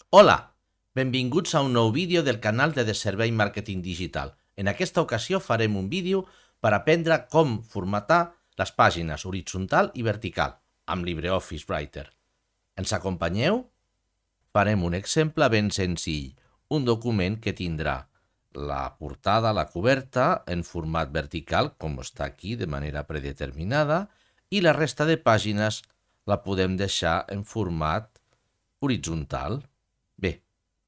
Hola, benvinguts a un nou vídeo del canal de Servei Màrqueting Digital. En aquesta ocasió farem un vídeo per aprendre com formatar les pàgines horitzontal i vertical amb LibreOffice Writer. Ens acompanyeu? Farem un exemple ben senzill, un document que tindrà la portada, la coberta, en format vertical, com està aquí de manera predeterminada, i la resta de pàgines la podem deixar en format horitzontal. Bé,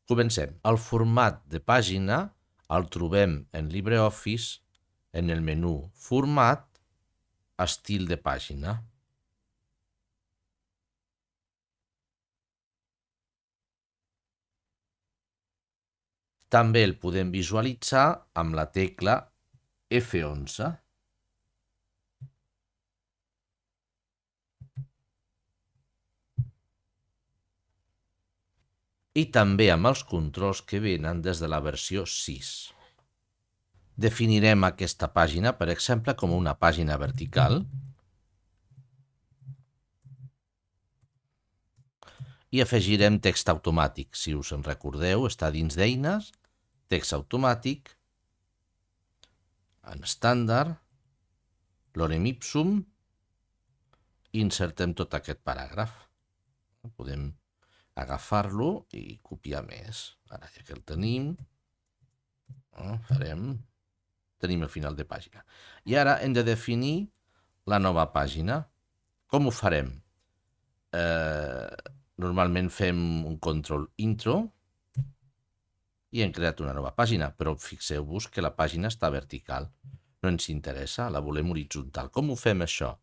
comencem. El format de pàgina el trobem en LibreOffice en el menú Format, Estil de pàgina. També el podem visualitzar amb la tecla F11. I també amb els controls que venen des de la versió 6. Definirem aquesta pàgina, per exemple, com una pàgina vertical i afegirem text automàtic. Si us en recordeu, està dins d'eines, text automàtic, en estàndard, lorem ipsum, i insertem tot aquest paràgraf. Podem agafar-lo i copiar més. Ara ja que el tenim, tenim el final de pàgina. I ara hem de definir la nova pàgina. Com ho farem? Normalment fem un control intro i hem creat una nova pàgina, però fixeu-vos que la pàgina està vertical. No ens interessa, la volem horitzontal. Com ho fem això?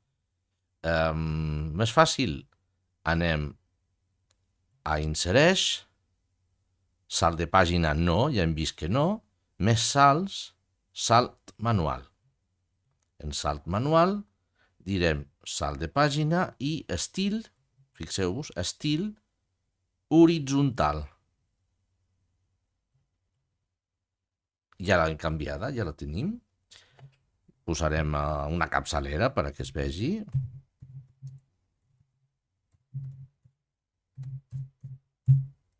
Més fàcil. Anem a insereix, salt de pàgina no, ja hem vist que no, més salts, salt manual. En salt manual direm salt de pàgina i estil, fixeu-vos, estil horitzontal. Ja l'hem canviada, ja la tenim. Posarem una capçalera perquè es vegi.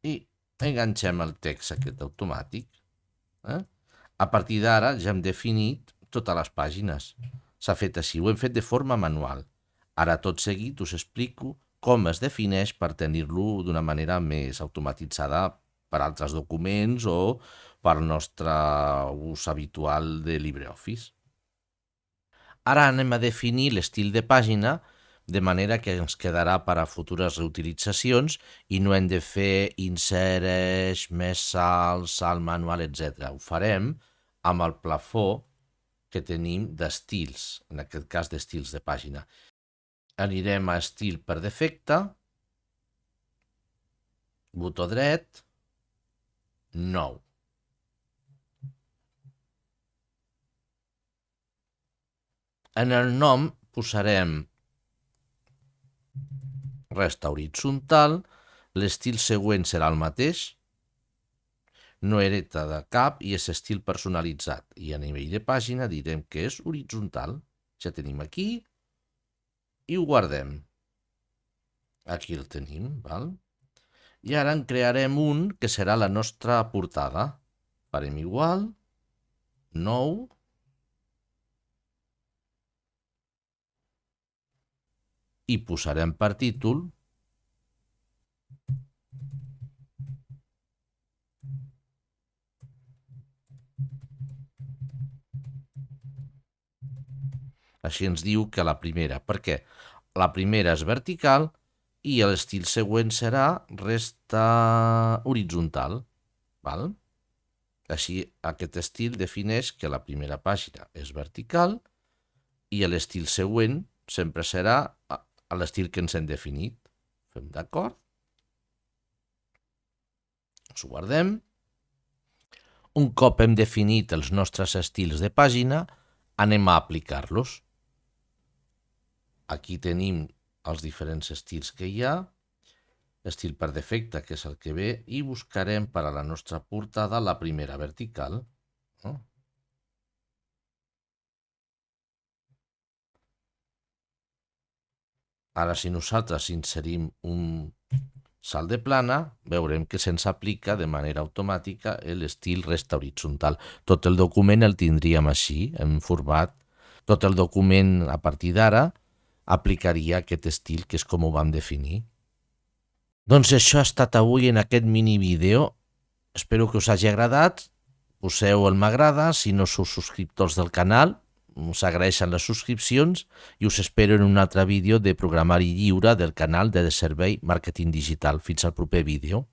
I enganxem el text aquest automàtic. A partir d'ara ja hem definit totes les pàgines. S'ha fet així, ho hem fet de forma manual. Ara tot seguit us explico com es defineix per tenir-lo d'una manera més automatitzada per altres documents o per al nostre ús habitual de LibreOffice. Ara anem a definir l'estil de pàgina de manera que ens quedarà per a futures reutilitzacions i no hem de fer insereix, més salt, salt manual, etc. Ho farem amb el plafó que tenim d'estils, en aquest cas d'estils de pàgina. Anirem a estil per defecte, botó dret, nou. En el nom posarem resta horitzontal, l'estil següent serà el mateix, no hereta de cap i és estil personalitzat. I a nivell de pàgina direm que és horitzontal. Ja tenim aquí i ho guardem. Aquí el tenim, val? I ara en crearem un que serà la nostra portada. Farem igual, nou, i posarem per títol així ens diu que la primera. Per què? La primera és vertical i l'estil següent serà resta horitzontal. Val? Així aquest estil defineix que la primera pàgina és vertical i l'estil següent sempre serà a l'estil que ens hem definit. Fem d'acord? Ens ho guardem. Un cop hem definit els nostres estils de pàgina, anem a aplicar-los. Aquí tenim els diferents estils que hi ha, estil per defecte, que és el que ve, i buscarem per a la nostra portada la primera vertical. Ara, si nosaltres inserim un salt de plana, veurem que se'ns aplica de manera automàtica l'estil resta horitzontal. Tot el document el tindríem així, en format. Tot el document, a partir d'ara, aplicaria aquest estil, que és com ho vam definir. Doncs això ha estat avui en aquest mini vídeo. Espero que us hagi agradat. Poseu el m'agrada si no sou subscriptors del canal. Us agraeixen les subscripcions i us espero en un altre vídeo de programari lliure del canal de Servei Màrqueting Digital. Fins al proper vídeo.